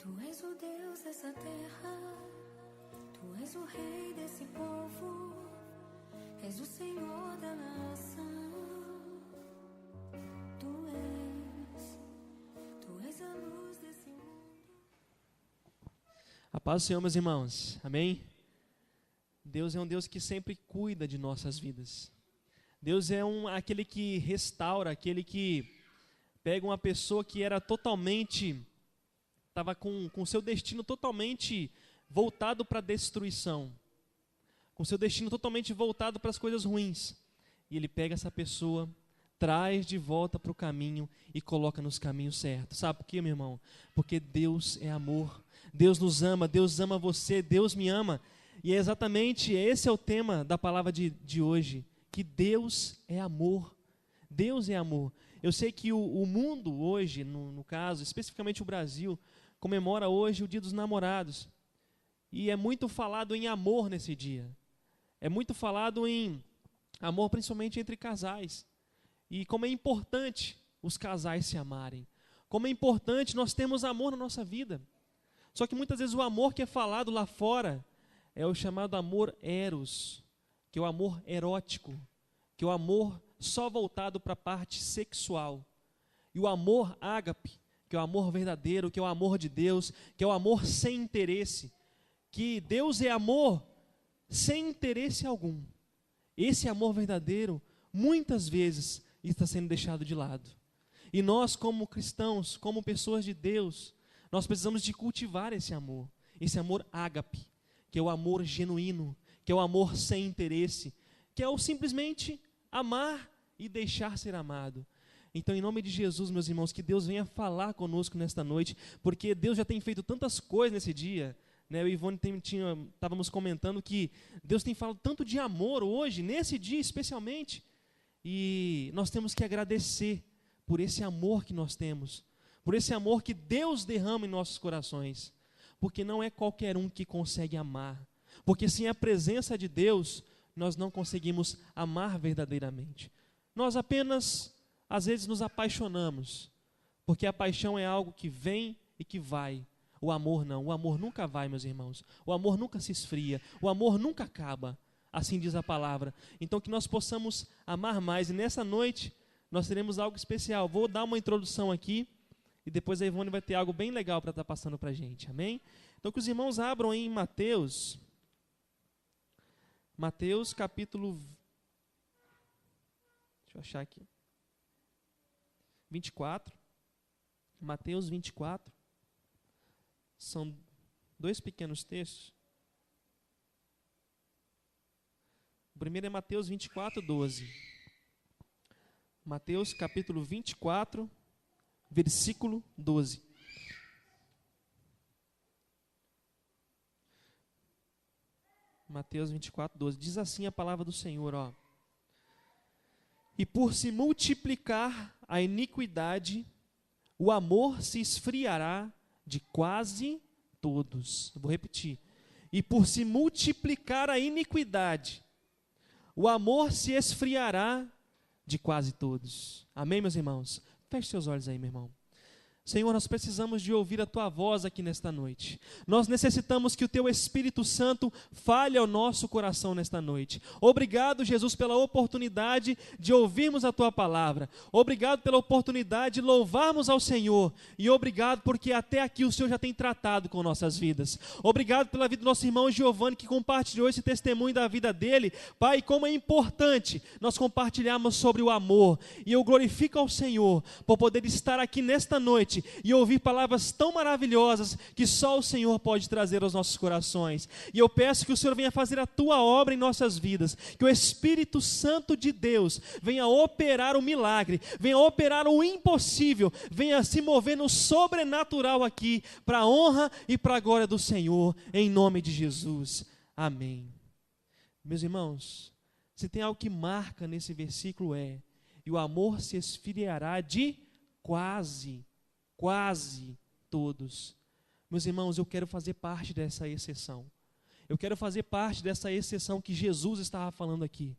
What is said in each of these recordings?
Tu és o Deus dessa terra, Tu és o Rei desse povo, és o Senhor da nação. Tu és a luz desse mundo. A paz do Senhor, meus irmãos, amém? Deus é um Deus que sempre cuida de nossas vidas. Deus é aquele que restaura, aquele que pega uma pessoa que era totalmente, estava com seu destino totalmente voltado para a destruição, com seu destino totalmente voltado para as coisas ruins. E Ele pega essa pessoa, traz de volta para o caminho e coloca nos caminhos certos. Sabe por quê, meu irmão? Porque Deus é amor. Deus nos ama, Deus ama você, Deus me ama. E é exatamente esse é o tema da palavra de hoje, que Deus é amor. Deus é amor. Eu sei que o mundo hoje, no caso, especificamente o Brasil, comemora hoje o Dia dos Namorados. E é muito falado em amor nesse dia. É muito falado em amor principalmente entre casais. E como é importante os casais se amarem. Como é importante nós termos amor na nossa vida. Só que muitas vezes o amor que é falado lá fora é o chamado amor eros, que é o amor erótico, que é o amor só voltado para a parte sexual. E o amor ágape, que é o amor verdadeiro, que é o amor de Deus, que é o amor sem interesse, que Deus é amor sem interesse algum. Esse amor verdadeiro, muitas vezes, está sendo deixado de lado. E nós, como cristãos, como pessoas de Deus, nós precisamos de cultivar esse amor ágape, que é o amor genuíno, que é o amor sem interesse, que é o simplesmente amar e deixar ser amado. Então, em nome de Jesus, meus irmãos, que Deus venha falar conosco nesta noite, porque Deus já tem feito tantas coisas nesse dia, né? Eu e Ivone estávamos comentando que Deus tem falado tanto de amor hoje, nesse dia especialmente, e nós temos que agradecer por esse amor que nós temos, por esse amor que Deus derrama em nossos corações, porque não é qualquer um que consegue amar, porque sem a presença de Deus, nós não conseguimos amar verdadeiramente. Nós apenas, às vezes, nos apaixonamos, porque a paixão é algo que vem e que vai. O amor não, o amor nunca vai, meus irmãos, o amor nunca se esfria, o amor nunca acaba, assim diz a palavra. Então que nós possamos amar mais, e nessa noite nós teremos algo especial. Vou dar uma introdução aqui, e depois a Ivone vai ter algo bem legal para estar passando para a gente, amém? Então que os irmãos abram em Mateus capítulo, deixa eu achar aqui, 24, Mateus 24, são dois pequenos textos. O primeiro é Mateus 24, 12. Mateus capítulo 24, versículo 12. Mateus 24, 12. Diz assim a palavra do Senhor, ó. E por se multiplicar a iniquidade, o amor se esfriará de quase todos. Eu vou repetir. E por se multiplicar a iniquidade, o amor se esfriará de quase todos. Amém, meus irmãos? Feche seus olhos aí, meu irmão. Senhor, nós precisamos de ouvir a Tua voz aqui nesta noite. Nós necessitamos que o Teu Espírito Santo fale ao nosso coração nesta noite. Obrigado, Jesus, pela oportunidade de ouvirmos a Tua palavra. Obrigado pela oportunidade de louvarmos ao Senhor. E obrigado porque até aqui o Senhor já tem tratado com nossas vidas. Obrigado pela vida do nosso irmão Giovanni, que compartilhou esse testemunho da vida dele. Pai, como é importante nós compartilharmos sobre o amor. E eu glorifico ao Senhor por poder estar aqui nesta noite e ouvir palavras tão maravilhosas que só o Senhor pode trazer aos nossos corações. E eu peço que o Senhor venha fazer a Tua obra em nossas vidas, que o Espírito Santo de Deus venha operar o milagre, venha operar o impossível, venha se mover no sobrenatural aqui, para a honra e para a glória do Senhor, em nome de Jesus. Amém. Meus irmãos, se tem algo que marca nesse versículo e o amor se esfriará de quase todos. Meus irmãos, eu quero fazer parte dessa exceção. Eu quero fazer parte dessa exceção que Jesus estava falando aqui,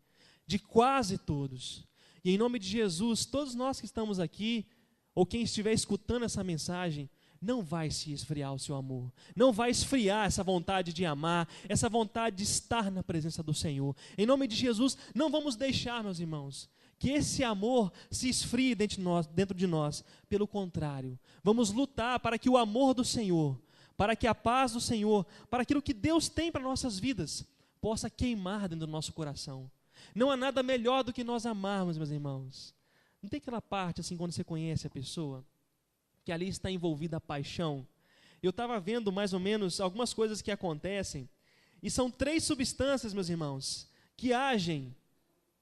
de quase todos. E em nome de Jesus, todos nós que estamos aqui, ou quem estiver escutando essa mensagem, não vai se esfriar o seu amor. Não vai esfriar essa vontade de amar, essa vontade de estar na presença do Senhor. Em nome de Jesus, não vamos deixar, meus irmãos, que esse amor se esfrie dentro de nós. Pelo contrário, vamos lutar para que o amor do Senhor, para que a paz do Senhor, para aquilo que Deus tem para nossas vidas, possa queimar dentro do nosso coração. Não há nada melhor do que nós amarmos, meus irmãos. Não tem aquela parte assim, quando você conhece a pessoa, que ali está envolvida a paixão. Eu estava vendo mais ou menos algumas coisas que acontecem, e são 3 substâncias, meus irmãos, que agem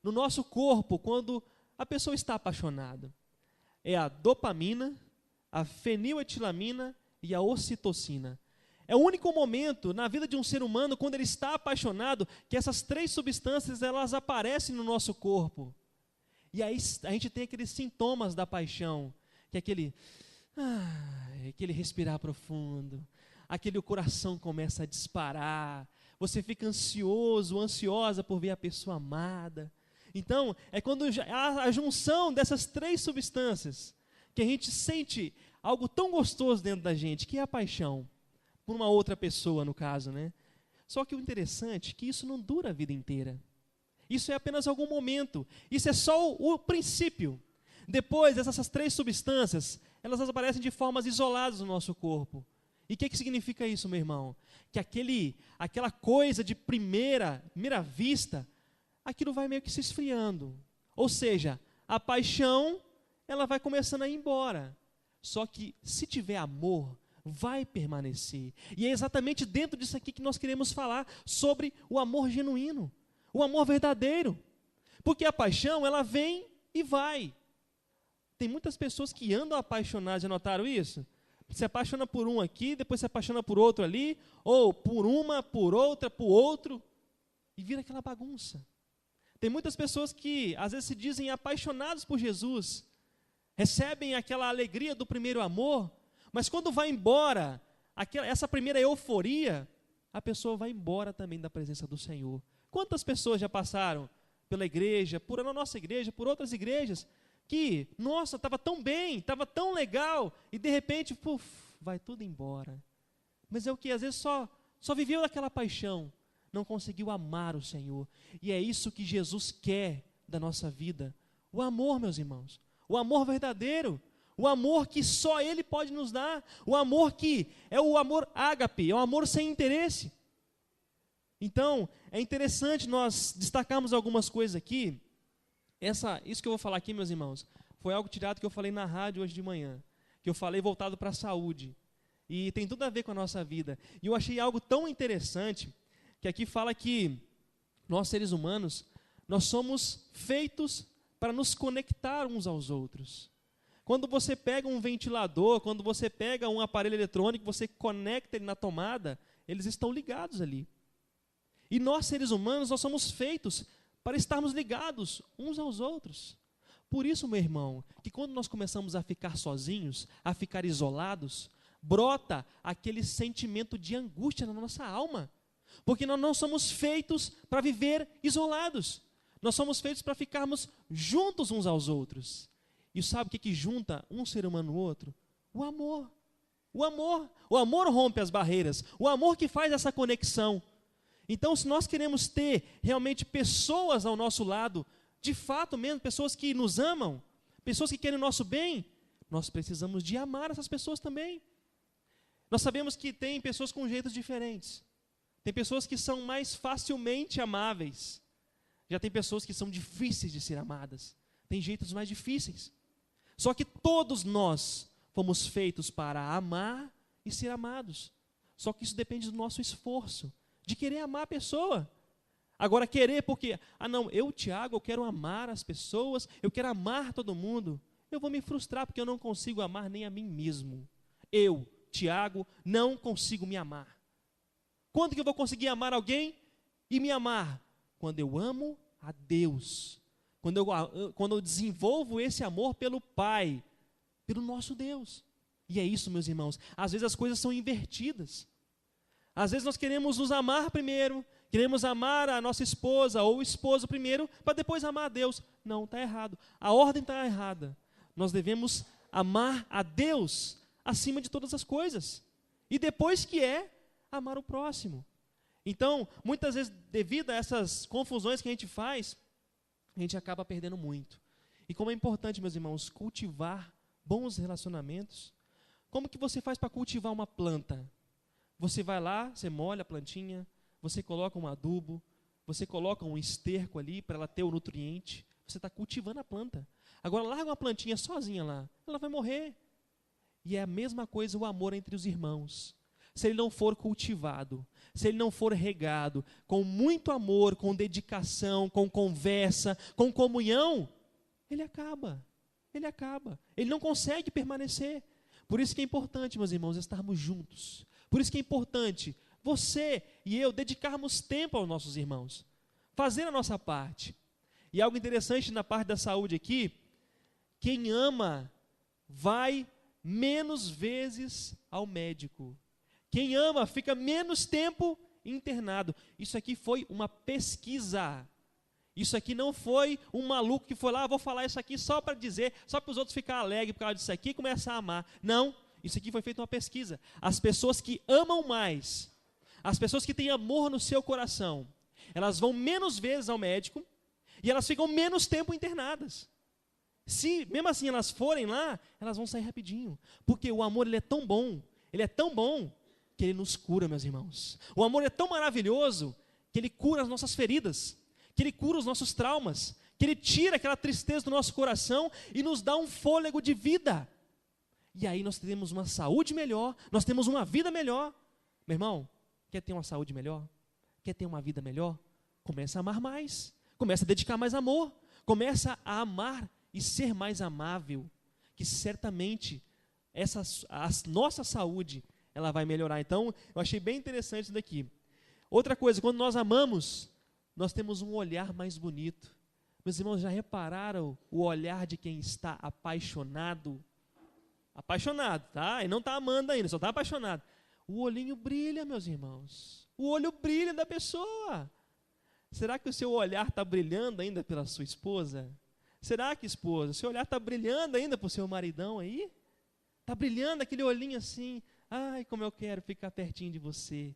no nosso corpo quando a pessoa está apaixonada. É a dopamina, a feniletilamina e a ocitocina. É o único momento na vida de um ser humano, quando ele está apaixonado, que essas 3 substâncias elas aparecem no nosso corpo. E aí a gente tem aqueles sintomas da paixão, que é aquele respirar profundo, aquele o coração começa a disparar, você fica ansioso, ansiosa por ver a pessoa amada. Então, é quando a junção dessas 3 substâncias, que a gente sente algo tão gostoso dentro da gente, que é a paixão, por uma outra pessoa, no caso, né? Só que o interessante é que isso não dura a vida inteira. Isso é apenas algum momento. Isso é só o princípio. Depois, essas 3 substâncias, elas aparecem de formas isoladas no nosso corpo. E o que significa isso, meu irmão? Que aquela coisa de primeira vista, aquilo vai meio que se esfriando. Ou seja, a paixão, ela vai começando a ir embora. Só que, se tiver amor, vai permanecer. E é exatamente dentro disso aqui que nós queremos falar sobre o amor genuíno, o amor verdadeiro. Porque a paixão, ela vem e vai. Tem muitas pessoas que andam apaixonadas, já notaram isso? Se apaixona por um aqui, depois se apaixona por outro ali, ou por uma, por outra, por outro, e vira aquela bagunça. Tem muitas pessoas que às vezes se dizem apaixonados por Jesus, recebem aquela alegria do primeiro amor, mas quando vai embora, essa primeira euforia, a pessoa vai embora também da presença do Senhor. Quantas pessoas já passaram pela igreja, por a nossa igreja, por outras igrejas, que, nossa, estava tão bem, estava tão legal, e de repente, vai tudo embora. Mas é o que? Às vezes só viveu daquela paixão, não conseguiu amar o Senhor. E é isso que Jesus quer da nossa vida. O amor, meus irmãos, o amor verdadeiro, o amor que só Ele pode nos dar, o amor que é o amor ágape, é o amor sem interesse. Então, é interessante nós destacarmos algumas coisas aqui. Isso que eu vou falar aqui, meus irmãos, foi algo tirado que eu falei na rádio hoje de manhã, que eu falei voltado para a saúde, e tem tudo a ver com a nossa vida. E eu achei algo tão interessante, que aqui fala que nós, seres humanos, nós somos feitos para nos conectar uns aos outros. Quando você pega um ventilador, quando você pega um aparelho eletrônico, você conecta ele na tomada, eles estão ligados ali. E nós, seres humanos, nós somos feitos para estarmos ligados uns aos outros. Por isso, meu irmão, que quando nós começamos a ficar sozinhos, a ficar isolados, brota aquele sentimento de angústia na nossa alma. Porque nós não somos feitos para viver isolados. Nós somos feitos para ficarmos juntos uns aos outros. E sabe o que junta um ser humano no outro? O amor. O amor. O amor rompe as barreiras. O amor que faz essa conexão. Então, se nós queremos ter realmente pessoas ao nosso lado, de fato mesmo, pessoas que nos amam, pessoas que querem o nosso bem, nós precisamos de amar essas pessoas também. Nós sabemos que tem pessoas com jeitos diferentes. Tem pessoas que são mais facilmente amáveis. Já tem pessoas que são difíceis de ser amadas. Tem jeitos mais difíceis. Só que todos nós fomos feitos para amar e ser amados. Só que isso depende do nosso esforço, de querer amar a pessoa. Agora querer porque, não, Tiago, eu quero amar as pessoas, eu quero amar todo mundo. Eu vou me frustrar porque eu não consigo amar nem a mim mesmo. Eu, Tiago, não consigo me amar. Quando que eu vou conseguir amar alguém e me amar? Quando eu amo a Deus. Quando eu desenvolvo esse amor pelo Pai, pelo nosso Deus. E é isso, meus irmãos. Às vezes as coisas são invertidas. Às vezes nós queremos nos amar primeiro, queremos amar a nossa esposa ou o esposo primeiro, para depois amar a Deus. Não, está errado. A ordem está errada. Nós devemos amar a Deus acima de todas as coisas. E depois que é, amar o próximo. Então, muitas vezes, devido a essas confusões que a gente faz, a gente acaba perdendo muito. E como é importante, meus irmãos, cultivar bons relacionamentos. Como que você faz para cultivar uma planta? Você vai lá, você molha a plantinha, você coloca um adubo, você coloca um esterco ali para ela ter o nutriente. Você está cultivando a planta. Agora, larga uma plantinha sozinha lá, ela vai morrer. E é a mesma coisa o amor entre os irmãos. Se ele não for cultivado, se ele não for regado com muito amor, com dedicação, com conversa, com comunhão, ele acaba. Ele não consegue permanecer. Por isso que é importante, meus irmãos, estarmos juntos. Por isso que é importante você e eu dedicarmos tempo aos nossos irmãos, fazer a nossa parte. E algo interessante na parte da saúde aqui, quem ama vai menos vezes ao médico. Quem ama fica menos tempo internado. Isso aqui foi uma pesquisa. Isso aqui não foi um maluco que foi lá, vou falar isso aqui só para dizer, só para os outros ficarem alegres por causa disso aqui e começar a amar. Não, isso aqui foi feita uma pesquisa. As pessoas que amam mais, as pessoas que têm amor no seu coração, elas vão menos vezes ao médico e elas ficam menos tempo internadas. Se mesmo assim elas forem lá, elas vão sair rapidinho. Porque o amor ele é tão bom que ele nos cura, meus irmãos. O amor é tão maravilhoso que ele cura as nossas feridas, que ele cura os nossos traumas, que ele tira aquela tristeza do nosso coração e nos dá um fôlego de vida. E aí nós temos uma saúde melhor, nós temos uma vida melhor. Meu irmão, quer ter uma saúde melhor? Quer ter uma vida melhor? Começa a amar mais, começa a dedicar mais amor, começa a amar e ser mais amável, que certamente a nossa saúde ela vai melhorar. Então, eu achei bem interessante isso daqui. Outra coisa, quando nós amamos, nós temos um olhar mais bonito. Meus irmãos, já repararam o olhar de quem está apaixonado? Apaixonado, tá? E não está amando ainda, só está apaixonado. O olhinho brilha, meus irmãos. O olho brilha da pessoa. Será que o seu olhar está brilhando ainda pela sua esposa? Será que, esposa, o seu olhar está brilhando ainda para o seu maridão aí? Está brilhando aquele olhinho assim, ai, como eu quero ficar pertinho de você.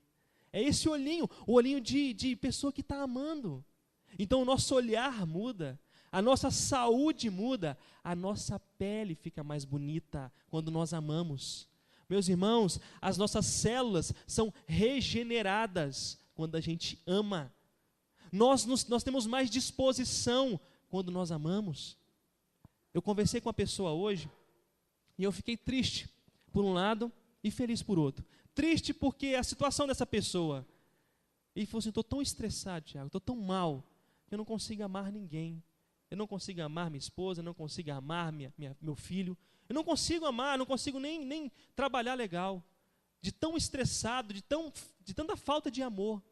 É esse olhinho, o olhinho de pessoa que está amando. Então o nosso olhar muda, a nossa saúde muda, a nossa pele fica mais bonita quando nós amamos. Meus irmãos, as nossas células são regeneradas quando a gente ama. Nós temos mais disposição quando nós amamos. Eu conversei com uma pessoa hoje e eu fiquei triste por um lado e feliz por outro. Triste porque a situação dessa pessoa. Ele falou assim, estou tão estressado, Tiago, estou tão mal, que eu não consigo amar ninguém. Eu não consigo amar minha esposa, eu não consigo amar meu filho. Eu não consigo amar, não consigo nem trabalhar legal. De tão estressado, de tanta falta de amor.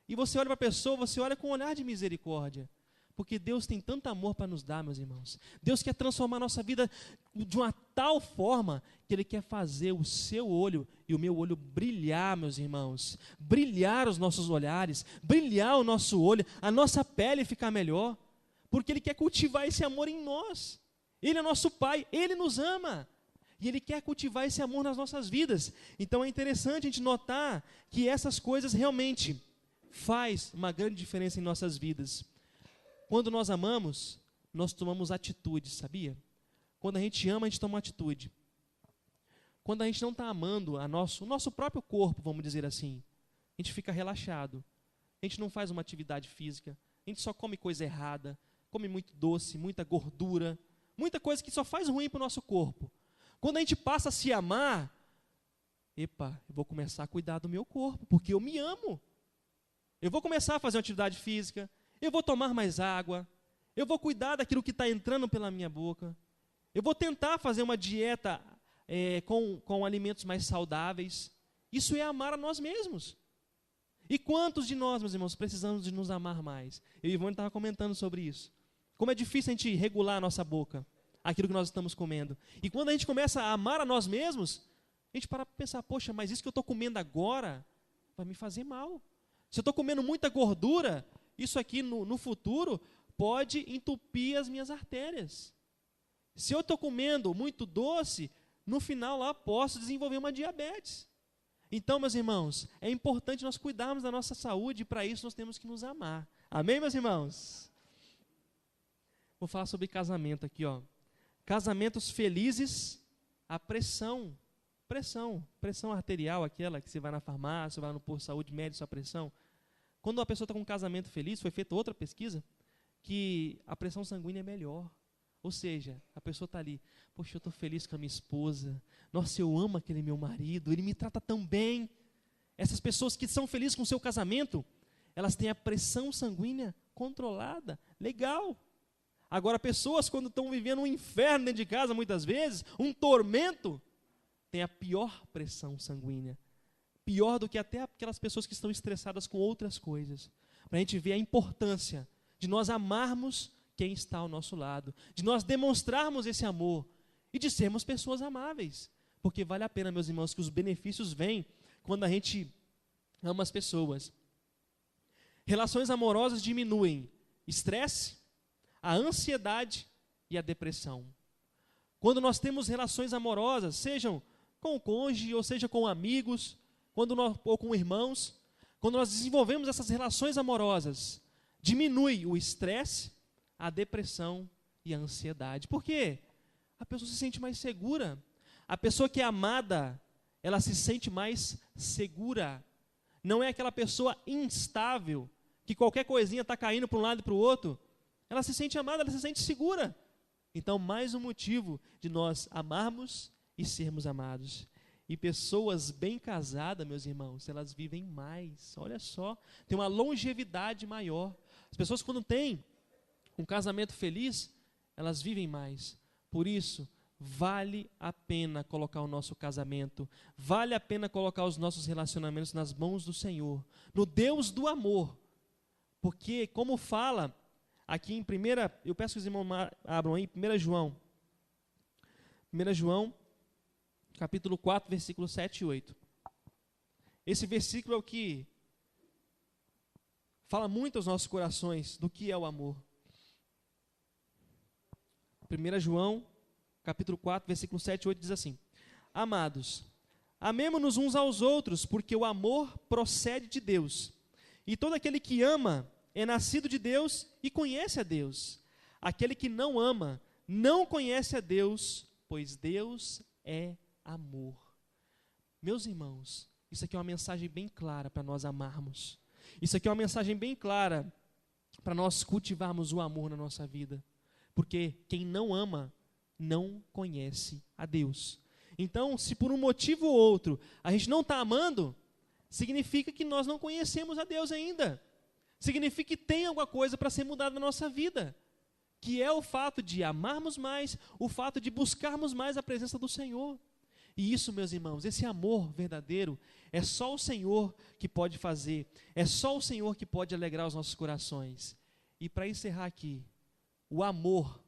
E você olha para a pessoa, você olha com um olhar de misericórdia. Porque Deus tem tanto amor para nos dar, meus irmãos. Deus quer transformar a nossa vida de uma tal forma que Ele quer fazer o seu olho e o meu olho brilhar, meus irmãos. Brilhar os nossos olhares, brilhar o nosso olho, a nossa pele ficar melhor. Porque Ele quer cultivar esse amor em nós. Ele é nosso Pai, Ele nos ama. E Ele quer cultivar esse amor nas nossas vidas. Então é interessante a gente notar que essas coisas realmente faz uma grande diferença em nossas vidas. Quando nós amamos, nós tomamos atitude, sabia? Quando a gente ama, a gente toma uma atitude. Quando a gente não está amando o nosso próprio corpo, vamos dizer assim, a gente fica relaxado. A gente não faz uma atividade física, a gente só come coisa errada, come muito doce, muita gordura, muita coisa que só faz ruim para o nosso corpo. Quando a gente passa a se amar, eu vou começar a cuidar do meu corpo, porque eu me amo. Eu vou começar a fazer uma atividade física, eu vou tomar mais água, eu vou cuidar daquilo que está entrando pela minha boca, eu vou tentar fazer uma dieta com alimentos mais saudáveis. Isso é amar a nós mesmos. E quantos de nós, meus irmãos, precisamos de nos amar mais? Eu e Ivone estava comentando sobre isso. Como é difícil a gente regular a nossa boca, aquilo que nós estamos comendo. E quando a gente começa a amar a nós mesmos, a gente para pensar, poxa, mas isso que eu estou comendo agora vai me fazer mal. Se eu estou comendo muita gordura, isso aqui no futuro pode entupir as minhas artérias. Se eu estou comendo muito doce, no final lá posso desenvolver uma diabetes. Então, meus irmãos, é importante nós cuidarmos da nossa saúde e para isso nós temos que nos amar. Amém, meus irmãos? Vou falar sobre casamento aqui, ó. Casamentos felizes, a pressão arterial, aquela que você vai na farmácia, vai no posto de saúde, mede sua pressão. Quando uma pessoa está com um casamento feliz, foi feita outra pesquisa, que a pressão sanguínea é melhor. Ou seja, a pessoa está ali, poxa, eu estou feliz com a minha esposa, nossa, eu amo aquele meu marido, ele me trata tão bem. Essas pessoas que são felizes com o seu casamento, elas têm a pressão sanguínea controlada, legal. Agora, pessoas quando estão vivendo um inferno dentro de casa, muitas vezes, um tormento, tem a pior pressão sanguínea. Pior do que até aquelas pessoas que estão estressadas com outras coisas. Para a gente ver a importância de nós amarmos quem está ao nosso lado, de nós demonstrarmos esse amor e de sermos pessoas amáveis. Porque vale a pena, meus irmãos, que os benefícios vêm quando a gente ama as pessoas. Relações amorosas diminuem estresse, a ansiedade e a depressão. Quando nós temos relações amorosas, sejam com o cônjuge ou seja com amigos, ou com irmãos, quando nós desenvolvemos essas relações amorosas, diminui o estresse, a depressão e a ansiedade. Por quê? A pessoa se sente mais segura. A pessoa que é amada, ela se sente mais segura. Não é aquela pessoa instável, que qualquer coisinha está caindo para um lado e para o outro. Ela se sente amada, ela se sente segura. Então, mais um motivo de nós amarmos e sermos amados. E pessoas bem casadas, meus irmãos, elas vivem mais. Olha só, tem uma longevidade maior. As pessoas quando têm um casamento feliz, elas vivem mais. Por isso, vale a pena colocar o nosso casamento, vale a pena colocar os nossos relacionamentos nas mãos do Senhor, no Deus do amor. Porque, como fala aqui em eu peço que os irmãos abram aí, 1 João, capítulo 4, versículos 7 e 8. Esse versículo é o que fala muito aos nossos corações do que é o amor. 1 João, capítulo 4, versículo 7 e 8 diz assim: Amados, amemo-nos uns aos outros, porque o amor procede de Deus. E todo aquele que ama é nascido de Deus e conhece a Deus. Aquele que não ama não conhece a Deus, pois Deus é amor. Meus irmãos, isso aqui é uma mensagem bem clara para nós amarmos. Isso aqui é uma mensagem bem clara para nós cultivarmos o amor na nossa vida. Porque quem não ama não conhece a Deus. Então, se por um motivo ou outro a gente não está amando, significa que nós não conhecemos a Deus ainda. Significa que tem alguma coisa para ser mudada na nossa vida, que é o fato de amarmos mais, o fato de buscarmos mais a presença do Senhor. E isso, meus irmãos, esse amor verdadeiro, é só o Senhor que pode fazer, é só o Senhor que pode alegrar os nossos corações. E para encerrar aqui, o amor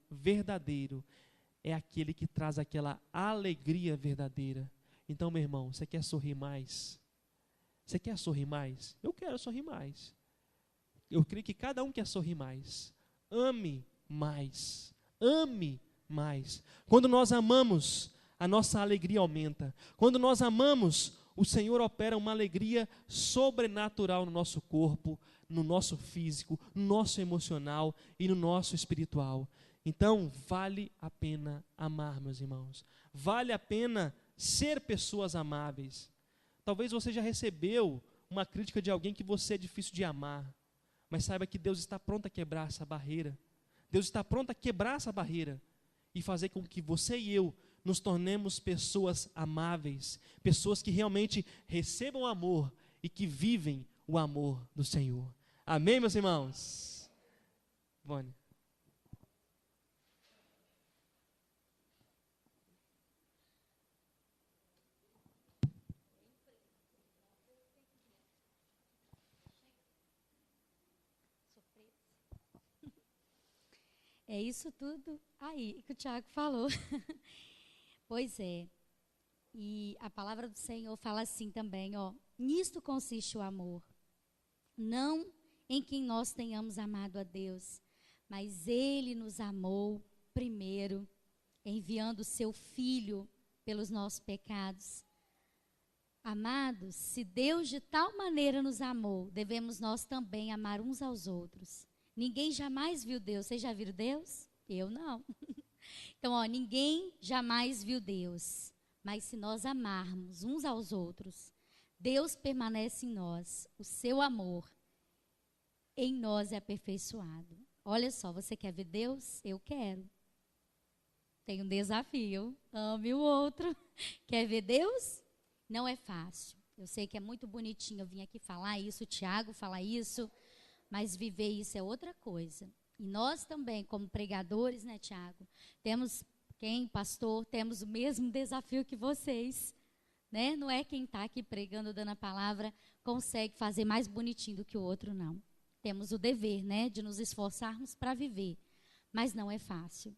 verdadeiro é aquele que traz aquela alegria verdadeira. Então, meu irmão, você quer sorrir mais? Você quer sorrir mais? Eu quero sorrir mais. Eu creio que cada um quer sorrir mais. Ame mais. Ame mais. Quando nós amamos, a nossa alegria aumenta. Quando nós amamos, o Senhor opera uma alegria sobrenatural no nosso corpo, no nosso físico, no nosso emocional e no nosso espiritual. Então, vale a pena amar, meus irmãos. Vale a pena ser pessoas amáveis. Talvez você já recebeu uma crítica de alguém que você é difícil de amar, mas saiba que Deus está pronto a quebrar essa barreira. Deus está pronto a quebrar essa barreira e fazer com que você e eu nos tornemos pessoas amáveis, pessoas que realmente recebam amor e que vivem o amor do Senhor. Amém, meus irmãos? Vânia. É isso tudo aí que o Tiago falou. Pois é. E a palavra do Senhor fala assim também, ó. Nisto consiste o amor. Não em que nós tenhamos amado a Deus, mas Ele nos amou primeiro enviando o seu Filho pelos nossos pecados. Amados, se Deus de tal maneira nos amou, devemos nós também amar uns aos outros. Ninguém jamais viu Deus. Vocês já viram Deus? Eu não. Então, ninguém jamais viu Deus. Mas se nós amarmos uns aos outros, Deus permanece em nós. O seu amor em nós é aperfeiçoado. Olha só, você quer ver Deus? Eu quero. Tem um desafio. Ame o outro. Quer ver Deus? Não é fácil. Eu sei que é muito bonitinho eu vim aqui falar isso, o Tiago falar isso, mas viver isso é outra coisa. E nós também, como pregadores, né, Tiago, temos, pastor, temos o mesmo desafio que vocês, né? Não é quem está aqui pregando, dando a palavra, consegue fazer mais bonitinho do que o outro, não. Temos o dever, né, de nos esforçarmos para viver, mas não é fácil.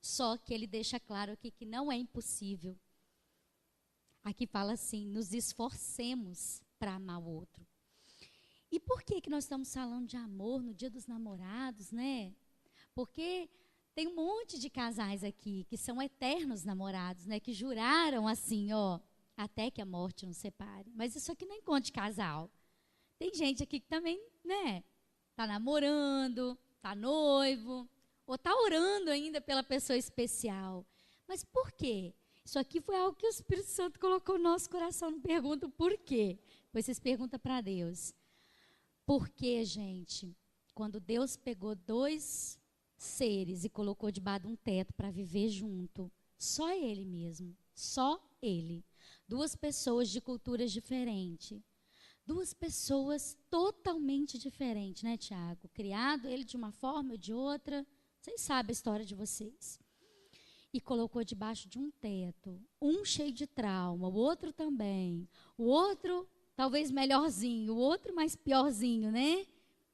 Só que ele deixa claro aqui que não é impossível. Aqui fala assim, nos esforcemos para amar o outro. E por que nós estamos falando de amor no Dia dos Namorados, né? Porque tem um monte de casais aqui que são eternos namorados, né? Que juraram assim, até que a morte nos separe. Mas isso aqui não é encontro de casal. Tem gente aqui que também, né? Está namorando, está noivo, ou está orando ainda pela pessoa especial. Mas por quê? Isso aqui foi algo que o Espírito Santo colocou no nosso coração. Não pergunto por quê. Depois vocês perguntam para Deus. Porque, gente, quando Deus pegou dois seres e colocou debaixo de um teto para viver junto, só Ele mesmo, só Ele. Duas pessoas de culturas diferentes. Duas pessoas totalmente diferentes, né, Tiago? Criado ele de uma forma ou de outra. Vocês sabem a história de vocês. E colocou debaixo de um teto, um cheio de trauma, o outro também, o outro talvez melhorzinho, o outro mais piorzinho, né?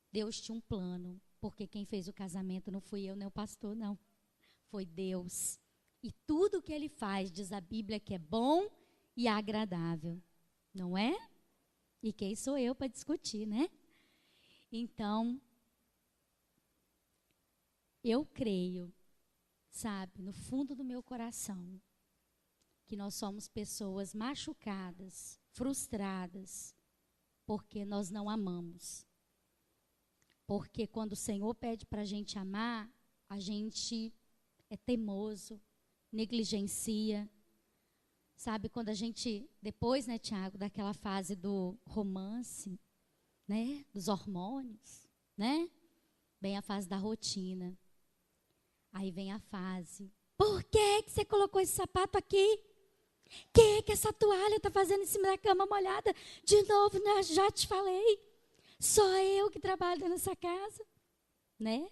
Deus tinha um plano, porque quem fez o casamento não fui eu nem o pastor, não. Foi Deus. E tudo que Ele faz, diz a Bíblia, que é bom e agradável, não é? E quem sou eu para discutir, né? Então, eu creio, sabe, no fundo do meu coração, que nós somos pessoas machucadas, frustradas, porque nós não amamos. Porque quando o Senhor pede para a gente amar, a gente é teimoso, negligencia. Sabe, quando a gente, depois, né, Tiago, daquela fase do romance, né, dos hormônios, né, vem a fase da rotina. Aí vem a fase, por que você colocou esse sapato aqui? Que essa toalha está fazendo em cima da cama molhada? De novo, né, já te falei. Só eu que trabalho nessa casa, né?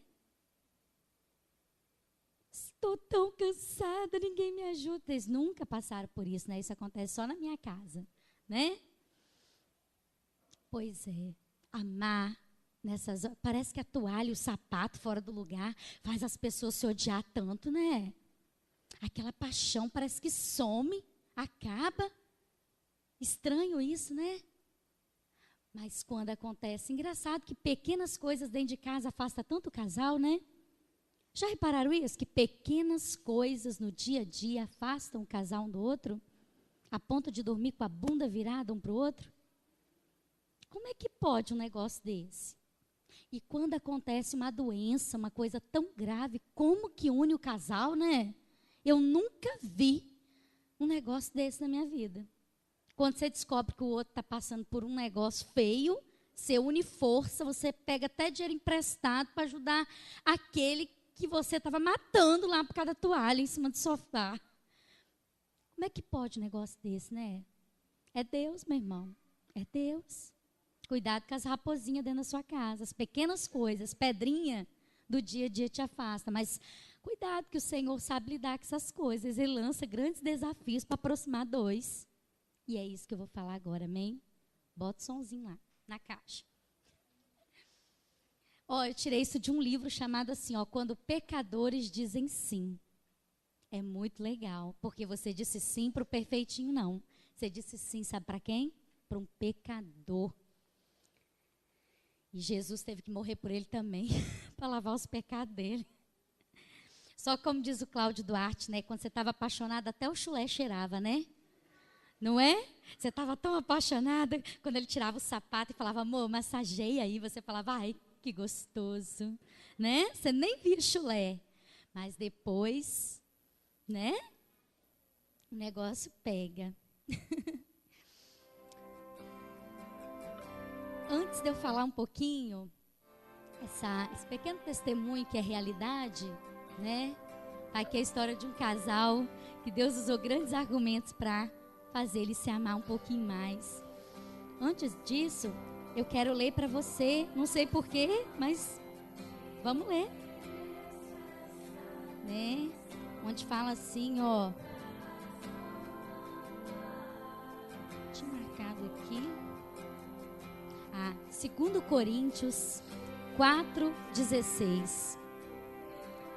Estou tão cansada, ninguém me ajuda. Eles nunca passaram por isso, né? Isso acontece só na minha casa, né? Pois é, amar nessas horas. Parece que a toalha, o sapato fora do lugar faz as pessoas se odiar tanto, né? Aquela paixão parece que some, acaba. Estranho isso, né? Mas quando acontece, engraçado que pequenas coisas dentro de casa afastam tanto o casal, né? Já repararam isso? Que pequenas coisas no dia a dia afastam o casal um do outro? A ponto de dormir com a bunda virada um para o outro? Como é que pode um negócio desse? E quando acontece uma doença, uma coisa tão grave, como que une o casal, né? Eu nunca vi um negócio desse na minha vida. Quando você descobre que o outro está passando por um negócio feio, você une força, você pega até dinheiro emprestado para ajudar aquele que você estava matando lá por causa da toalha em cima do sofá. Como é que pode um negócio desse, né? É Deus, meu irmão. É Deus. Cuidado com as raposinhas dentro da sua casa. As pequenas coisas, pedrinha do dia a dia te afasta. Mas cuidado que o Senhor sabe lidar com essas coisas. Ele lança grandes desafios para aproximar dois. E é isso que eu vou falar agora, amém? Bota o somzinho lá, na caixa. Eu tirei isso de um livro chamado assim, Quando Pecadores Dizem Sim. É muito legal, porque você disse sim para o perfeitinho, não. Você disse sim, sabe para quem? Para um pecador. E Jesus teve que morrer por ele também, para lavar os pecados dele. Só como diz o Cláudio Duarte, né? Quando você estava apaixonada, até o chulé cheirava, né? Não é? Você estava tão apaixonada, quando ele tirava o sapato e falava, amor, massageia aí. Você falava, ai, que gostoso, né? Você nem via chulé. Mas depois, né? O negócio pega. Antes de eu falar um pouquinho, esse pequeno testemunho que é realidade, né? Aqui é a história de um casal que Deus usou grandes argumentos para fazer ele se amar um pouquinho mais. Antes disso, eu quero ler para você, não sei porquê, mas vamos ler, né? Onde fala assim, ó. Tinha marcado aqui. 2 Coríntios 4:16.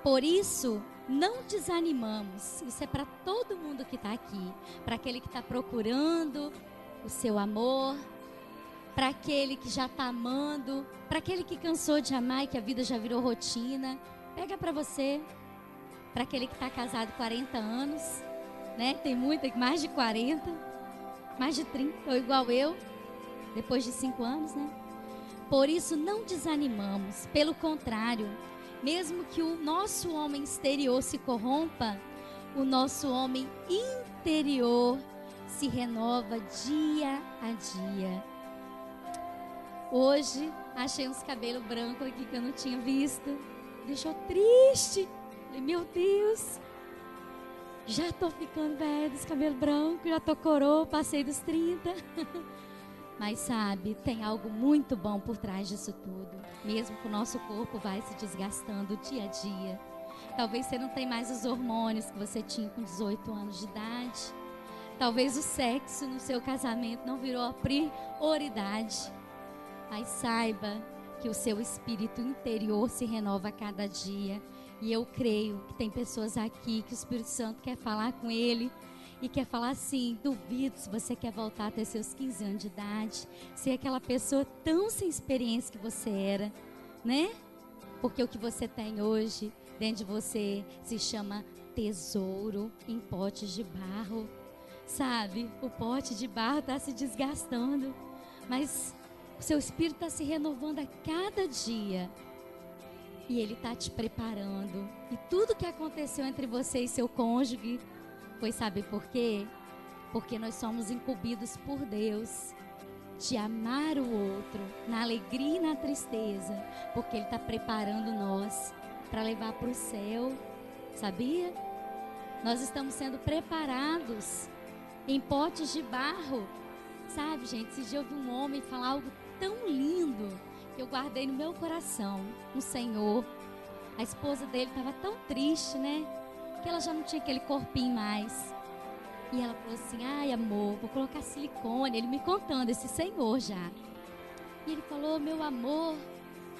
Por isso, não desanimamos. Isso é para todo mundo que está aqui. Para aquele que está procurando o seu amor. Para aquele que já está amando. Para aquele que cansou de amar e que a vida já virou rotina. Pega para você. Para aquele que está casado 40 anos. Né? Tem muito, mais de 40. Mais de 30, ou igual eu. Depois de 5 anos, né? Por isso não desanimamos. Pelo contrário, mesmo que o nosso homem exterior se corrompa, o nosso homem interior se renova dia a dia. Hoje, achei uns cabelos brancos aqui que eu não tinha visto. Deixou triste. Falei, meu Deus, já tô ficando velho dos cabelos brancos, já tô coroa, passei dos 30. Mas sabe, tem algo muito bom por trás disso tudo. Mesmo que o nosso corpo vai se desgastando dia a dia. Talvez você não tenha mais os hormônios que você tinha com 18 anos de idade. Talvez o sexo no seu casamento não virou a prioridade. Mas saiba que o seu espírito interior se renova a cada dia. E eu creio que tem pessoas aqui que o Espírito Santo quer falar com ele. E quer falar assim, duvido se você quer voltar a ter seus 15 anos de idade. Ser aquela pessoa tão sem experiência que você era, né? Porque o que você tem hoje dentro de você se chama tesouro em potes de barro. Sabe, o pote de barro está se desgastando. Mas o seu espírito está se renovando a cada dia. E ele está te preparando. E tudo que aconteceu entre você e seu cônjuge... Pois sabe por quê? Porque nós somos incumbidos por Deus de amar o outro na alegria e na tristeza, porque Ele está preparando nós para levar para o céu, sabia? Nós estamos sendo preparados em potes de barro, sabe, gente? Esse dia eu vi um homem falar algo tão lindo que eu guardei no meu coração, no Senhor. A esposa dele estava tão triste, né? Que ela já não tinha aquele corpinho mais. E ela falou assim, ai amor, vou colocar silicone. Ele me contando, esse senhor já. E ele falou, meu amor,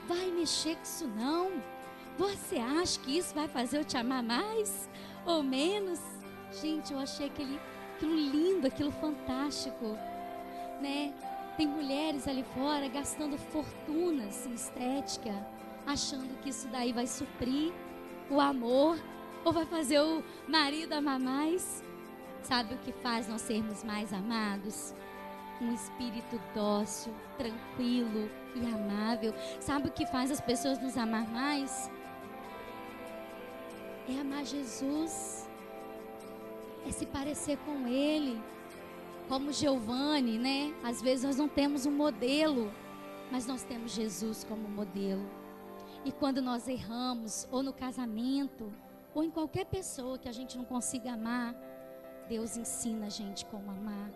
vai mexer com isso não? Você acha que isso vai fazer eu te amar mais? Ou menos? Gente, eu achei aquilo lindo, aquilo fantástico, né? Tem mulheres ali fora gastando fortunas em estética, achando que isso daí vai suprir o amor. Ou vai fazer o marido amar mais? Sabe o que faz nós sermos mais amados? Um espírito dócil, tranquilo e amável. Sabe o que faz as pessoas nos amar mais? É amar Jesus. É se parecer com Ele. Como Giovanni, né? Às vezes nós não temos um modelo, mas nós temos Jesus como modelo. E quando nós erramos, ou no casamento, ou em qualquer pessoa que a gente não consiga amar, Deus ensina a gente como amar.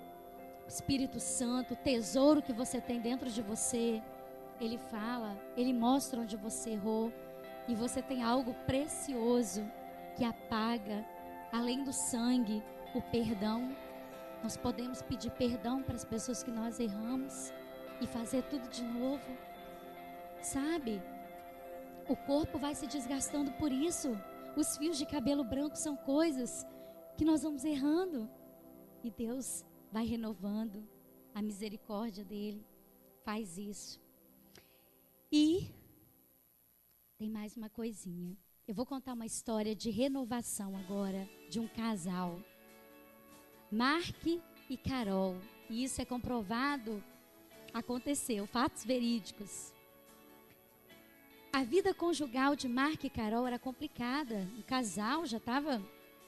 O Espírito Santo, o tesouro que você tem dentro de você, Ele fala, Ele mostra onde você errou. E você tem algo precioso que apaga, além do sangue, o perdão. Nós podemos pedir perdão para as pessoas que nós erramos e fazer tudo de novo. Sabe? O corpo vai se desgastando por isso. Os fios de cabelo branco são coisas que nós vamos errando. E Deus vai renovando. A misericórdia dEle faz isso. E tem mais uma coisinha. Eu vou contar uma história de renovação agora, de um casal. Mark e Carol. E isso é comprovado, aconteceu, fatos verídicos. A vida conjugal de Mark e Carol era complicada. O casal já estava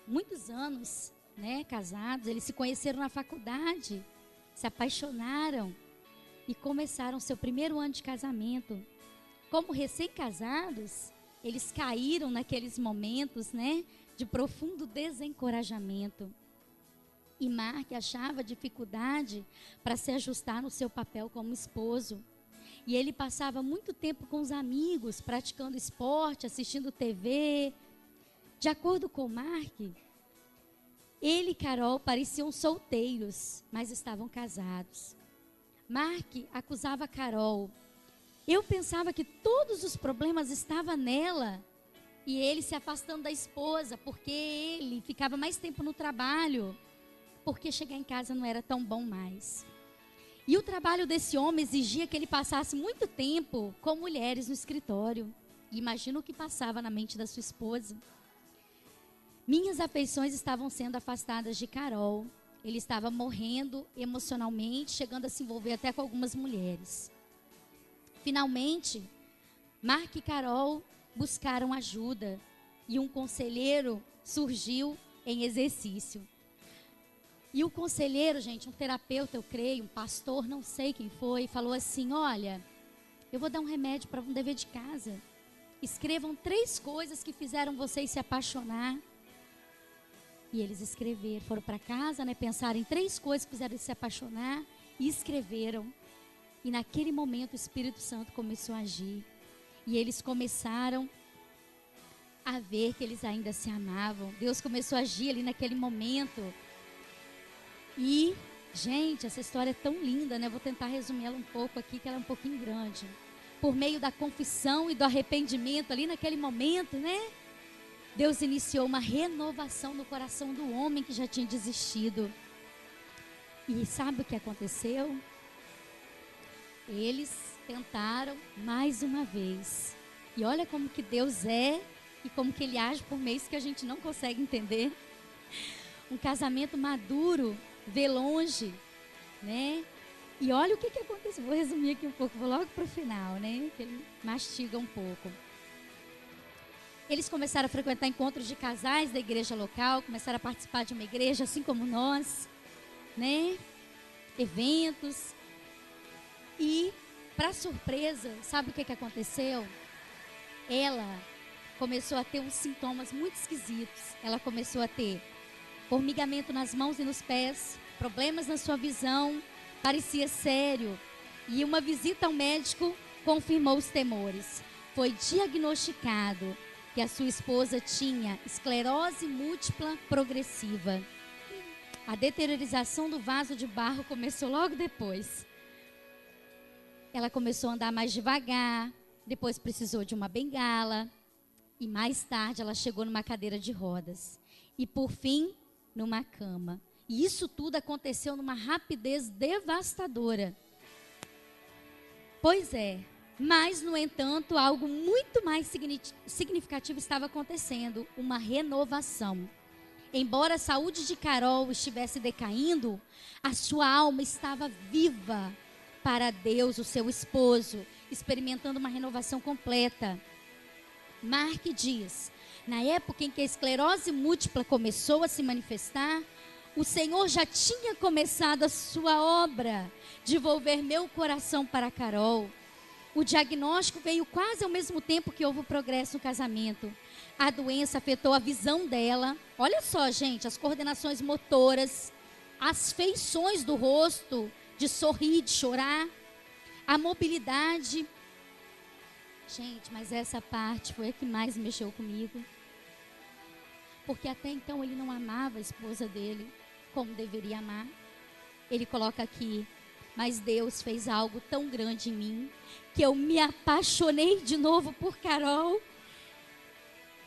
muitos anos, né, casados. Eles se conheceram na faculdade, se apaixonaram e começaram seu primeiro ano de casamento. Como recém-casados, eles caíram naqueles momentos, né, de profundo desencorajamento. E Mark achava dificuldade para se ajustar no seu papel como esposo. E ele passava muito tempo com os amigos, praticando esporte, assistindo TV. De acordo com Mark, ele e Carol pareciam solteiros, mas estavam casados. Mark acusava Carol. Eu pensava que todos os problemas estavam nela. E ele se afastando da esposa, porque ele ficava mais tempo no trabalho. Porque chegar em casa não era tão bom mais. E o trabalho desse homem exigia que ele passasse muito tempo com mulheres no escritório. E imagina o que passava na mente da sua esposa. Minhas afeições estavam sendo afastadas de Carol. Ele estava morrendo emocionalmente, chegando a se envolver até com algumas mulheres. Finalmente, Mark e Carol buscaram ajuda. E um conselheiro surgiu em exercício. E o conselheiro, gente, um terapeuta, eu creio, um pastor, não sei quem foi, falou assim: olha, eu vou dar um remédio para um dever de casa. Escrevam 3 coisas que fizeram vocês se apaixonar. E eles escreveram, foram para casa, né, pensaram em 3 coisas que fizeram eles se apaixonar e escreveram. E naquele momento o Espírito Santo começou a agir. E eles começaram a ver que eles ainda se amavam. Deus começou a agir ali naquele momento. E, gente, essa história é tão linda, né? Eu vou tentar resumir ela um pouco aqui, que ela é um pouquinho grande. Por meio da confissão e do arrependimento ali naquele momento, né? Deus iniciou uma renovação no coração do homem que já tinha desistido. E sabe o que aconteceu? Eles tentaram mais uma vez. E olha como que Deus é e como que Ele age por meios que a gente não consegue entender. Um casamento maduro vê longe, né? E olha o que aconteceu. Vou resumir aqui um pouco, vou logo para o final, né? Que ele mastiga um pouco. Eles começaram a frequentar encontros de casais da igreja local, começaram a participar de uma igreja, assim como nós, né? Eventos. E, para surpresa, sabe o que aconteceu? Ela começou a ter uns sintomas muito esquisitos. Ela começou a ter formigamento nas mãos e nos pés, problemas na sua visão, parecia sério. E uma visita ao médico confirmou os temores. Foi diagnosticado que a sua esposa tinha esclerose múltipla progressiva. A deteriorização do vaso de barro começou logo depois. Ela começou a andar mais devagar, depois precisou de uma bengala. E mais tarde ela chegou numa cadeira de rodas. E por fim, numa cama. E isso tudo aconteceu numa rapidez devastadora. Pois é, mas no entanto, algo muito mais significativo estava acontecendo, uma renovação. Embora a saúde de Carol estivesse decaindo, a sua alma estava viva para Deus, o seu esposo, experimentando uma renovação completa. Mark diz: na época em que a esclerose múltipla começou a se manifestar, o Senhor já tinha começado a sua obra de volver meu coração para Carol. O diagnóstico veio quase ao mesmo tempo que houve o progresso no casamento. A doença afetou a visão dela. Olha só, gente, as coordenações motoras, as feições do rosto, de sorrir, de chorar, a mobilidade. Gente, mas essa parte foi a que mais mexeu comigo. Porque até então ele não amava a esposa dele como deveria amar. Ele coloca aqui: mas Deus fez algo tão grande em mim, que eu me apaixonei de novo por Carol.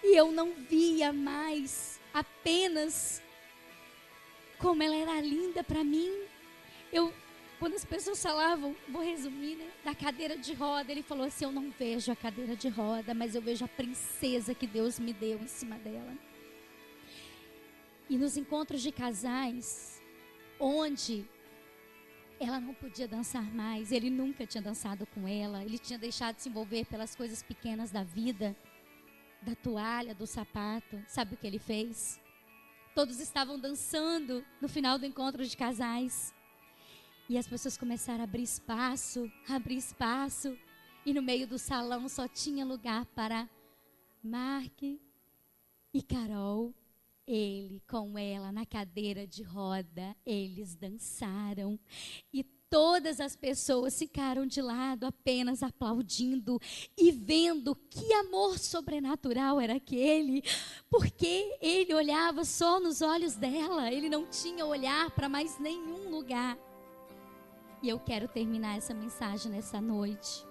E eu não via mais apenas como ela era linda para mim. Eu Quando as pessoas falavam, vou resumir, né, da cadeira de roda, ele falou assim: eu não vejo a cadeira de roda, mas eu vejo a princesa que Deus me deu em cima dela. E nos encontros de casais, onde ela não podia dançar mais, ele nunca tinha dançado com ela, ele tinha deixado de se envolver pelas coisas pequenas da vida, da toalha, do sapato. Sabe o que ele fez? Todos estavam dançando no final do encontro de casais. E as pessoas começaram a abrir espaço, e no meio do salão só tinha lugar para Mark e Carol. Ele com ela na cadeira de roda, eles dançaram. E todas as pessoas ficaram de lado apenas aplaudindo e vendo que amor sobrenatural era aquele, porque ele olhava só nos olhos dela, ele não tinha olhar para mais nenhum lugar. E eu quero terminar essa mensagem nessa noite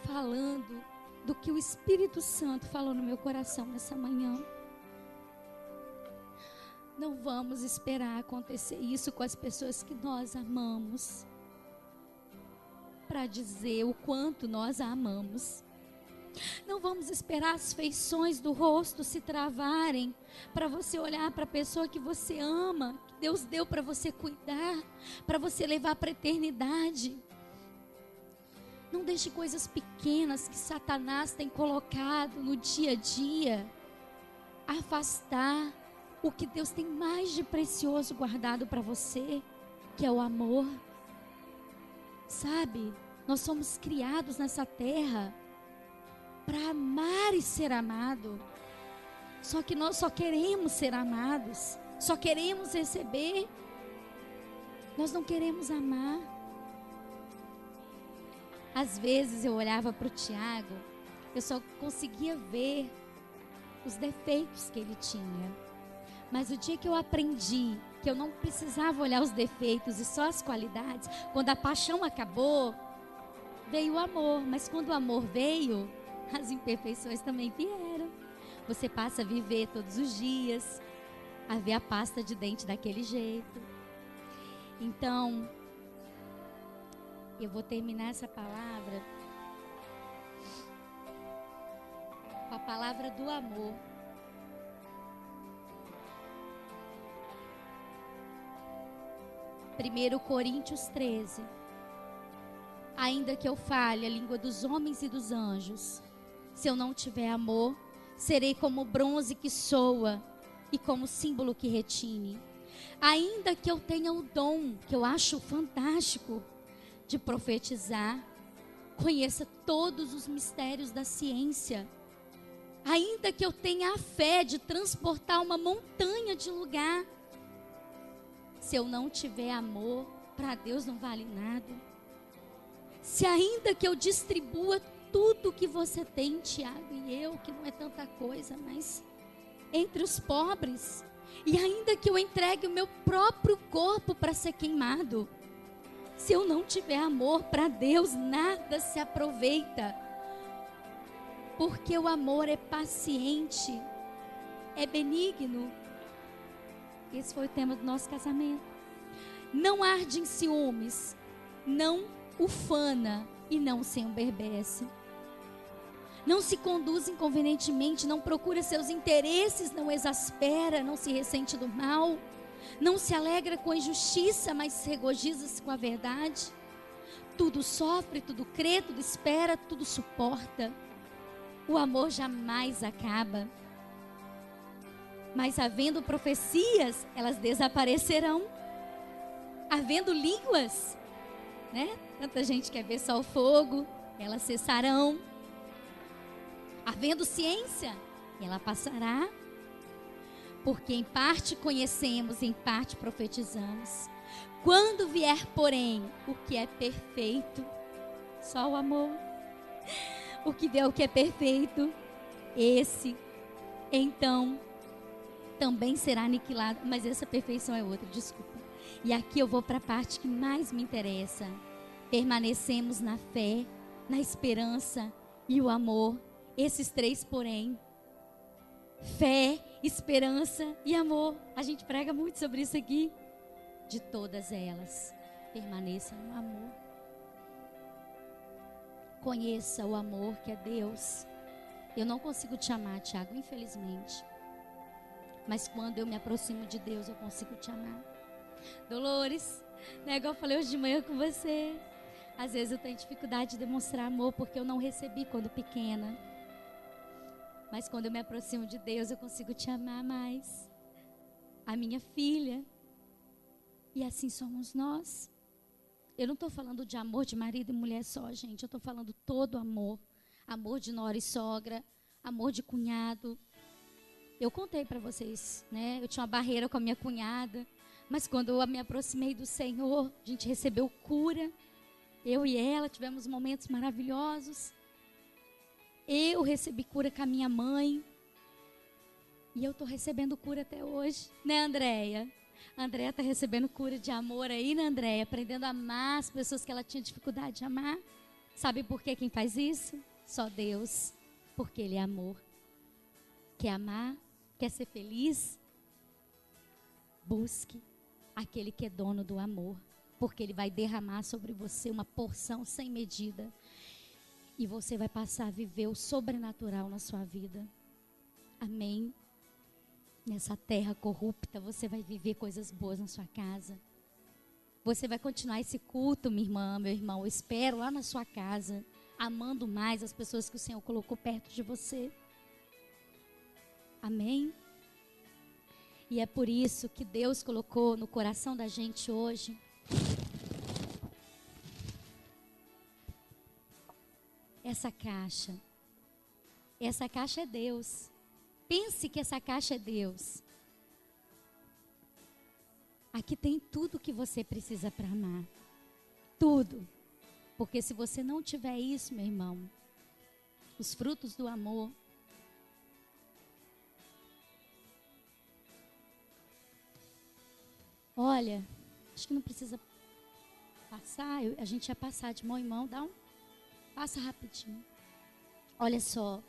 falando do que o Espírito Santo falou no meu coração nessa manhã. Não vamos esperar acontecer isso com as pessoas que nós amamos para dizer o quanto nós a amamos. Não vamos esperar as feições do rosto se travarem para você olhar para a pessoa que você ama, que Deus deu para você cuidar, para você levar para a eternidade. Não deixe coisas pequenas que Satanás tem colocado no dia a dia afastar o que Deus tem mais de precioso guardado para você, que é o amor. Sabe, nós somos criados nessa terra para amar e ser amado. Só que nós só queremos ser amados, só queremos receber. Nós não queremos amar. Às vezes eu olhava para o Tiago, eu só conseguia ver os defeitos que ele tinha. Mas o dia que eu aprendi que eu não precisava olhar os defeitos e só as qualidades, quando a paixão acabou, veio o amor. Mas quando o amor veio, as imperfeições também vieram. Você passa a viver todos os dias, a ver a pasta de dente daquele jeito. Então, eu vou terminar essa palavra com a palavra do amor. 1 Coríntios 13. Ainda que eu fale a língua dos homens e dos anjos, se eu não tiver amor, serei como bronze que soa e como símbolo que retine. Ainda que eu tenha o dom, que eu acho fantástico, de profetizar, conheça todos os mistérios da ciência, ainda que eu tenha a fé de transportar uma montanha de lugar, se eu não tiver amor, para Deus não vale nada. Se ainda que eu distribua tudo que você tem, Tiago e eu, que não é tanta coisa, mas entre os pobres, e ainda que eu entregue o meu próprio corpo para ser queimado, se eu não tiver amor para Deus, nada se aproveita. Porque o amor é paciente, é benigno. Esse foi o tema do nosso casamento. Não arde em ciúmes, não ufana e não se emberbece. Não se conduz inconvenientemente, não procura seus interesses, não exaspera, não se ressente do mal, não se alegra com a injustiça, mas se regozija-se com a verdade. Tudo sofre, tudo crê, tudo espera, tudo suporta. O amor jamais acaba. Mas havendo profecias, elas desaparecerão. Havendo línguas, né? Tanta gente quer ver só o fogo, elas cessarão. Havendo ciência, ela passará. Porque em parte conhecemos, em parte profetizamos. Quando vier, porém, o que é perfeito, só o amor. O que vier, o que é perfeito, esse, então, também será aniquilado. Mas essa perfeição é outra, desculpa. E aqui eu vou para a parte que mais me interessa. Permanecemos na fé, na esperança e o amor. Esses três, porém. Fé, esperança e amor. A gente prega muito sobre isso aqui. De todas elas, Permaneça no amor. Conheça o amor que é Deus. Eu não consigo te amar, Tiago, infelizmente. Mas quando eu me aproximo de Deus, eu consigo te amar. Dolores, né, igual eu falei hoje de manhã com você. Às vezes eu tenho dificuldade de demonstrar amor porque eu não recebi quando pequena. Mas quando eu me aproximo de Deus, eu consigo te amar mais. A minha filha. E assim somos nós. Eu não estou falando de amor de marido e mulher só, gente. Eu estou falando todo amor. Amor de nora e sogra. Amor de cunhado. Eu contei para vocês, né? Eu tinha uma barreira com a minha cunhada. Mas quando eu me aproximei do Senhor, a gente recebeu cura. Eu e ela tivemos momentos maravilhosos. Eu recebi cura com a minha mãe. E eu estou recebendo cura até hoje. Né, Andréia? A Andréia está recebendo cura de amor aí, né, Andréia? Aprendendo a amar as pessoas que ela tinha dificuldade de amar. Sabe por que quem faz isso? Só Deus. Porque Ele é amor. Quer amar? Quer ser feliz? Busque aquele que é dono do amor. Porque Ele vai derramar sobre você uma porção sem medida. E você vai passar a viver o sobrenatural na sua vida. Amém? Nessa terra corrupta, você vai viver coisas boas na sua casa. Você vai continuar esse culto, minha irmã, meu irmão. Eu espero lá na sua casa, amando mais as pessoas que o Senhor colocou perto de você. Amém? E é por isso que Deus colocou no coração da gente hoje essa caixa. Essa caixa é Deus. Pense que essa caixa é Deus. Aqui tem tudo que você precisa para amar. Tudo. Porque se você não tiver isso, meu irmão, os frutos do amor, olha, acho que não precisa passar, a gente ia passar de mão em mão, passa rapidinho. Olha só.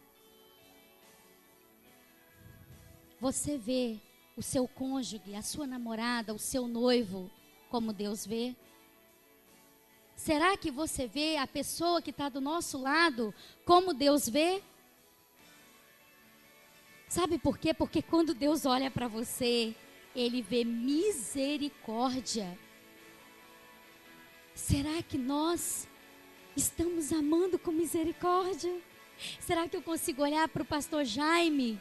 Você vê o seu cônjuge, a sua namorada, o seu noivo, como Deus vê? Será que você vê a pessoa que está do nosso lado, como Deus vê? Sabe por quê? Porque quando Deus olha para você, Ele vê misericórdia. Será que nós estamos amando com misericórdia? Será que eu consigo olhar para o pastor Jaime,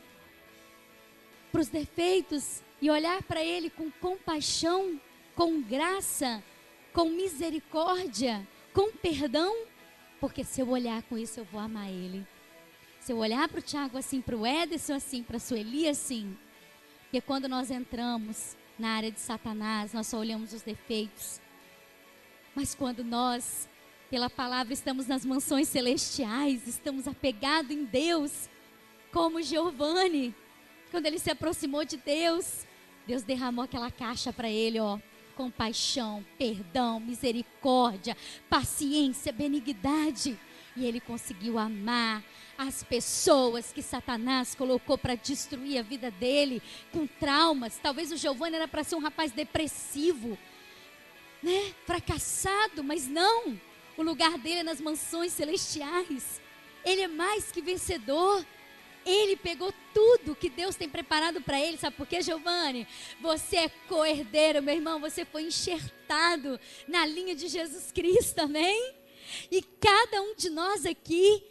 para os defeitos, e olhar para ele com compaixão, com graça, com misericórdia, com perdão? Porque se eu olhar com isso, eu vou amar ele. Se eu olhar para o Tiago assim, para o Ederson assim, para a Sueli assim. Porque quando nós entramos na área de Satanás, nós só olhamos os defeitos. Mas quando nós, pela palavra, estamos nas mansões celestiais, estamos apegados em Deus, como Giovanni, quando ele se aproximou de Deus, Deus derramou aquela caixa para ele, ó, compaixão, perdão, misericórdia, paciência, benignidade. E ele conseguiu amar as pessoas que Satanás colocou para destruir a vida dele, com traumas. Talvez o Giovanni era para ser um rapaz depressivo, né? Fracassado, mas não. O lugar dele é nas mansões celestiais. Ele é mais que vencedor. Ele pegou tudo que Deus tem preparado para ele. Sabe por quê, Giovanni? Você é co-herdeiro, meu irmão. Você foi enxertado na linha de Jesus Cristo, amém? E cada um de nós aqui,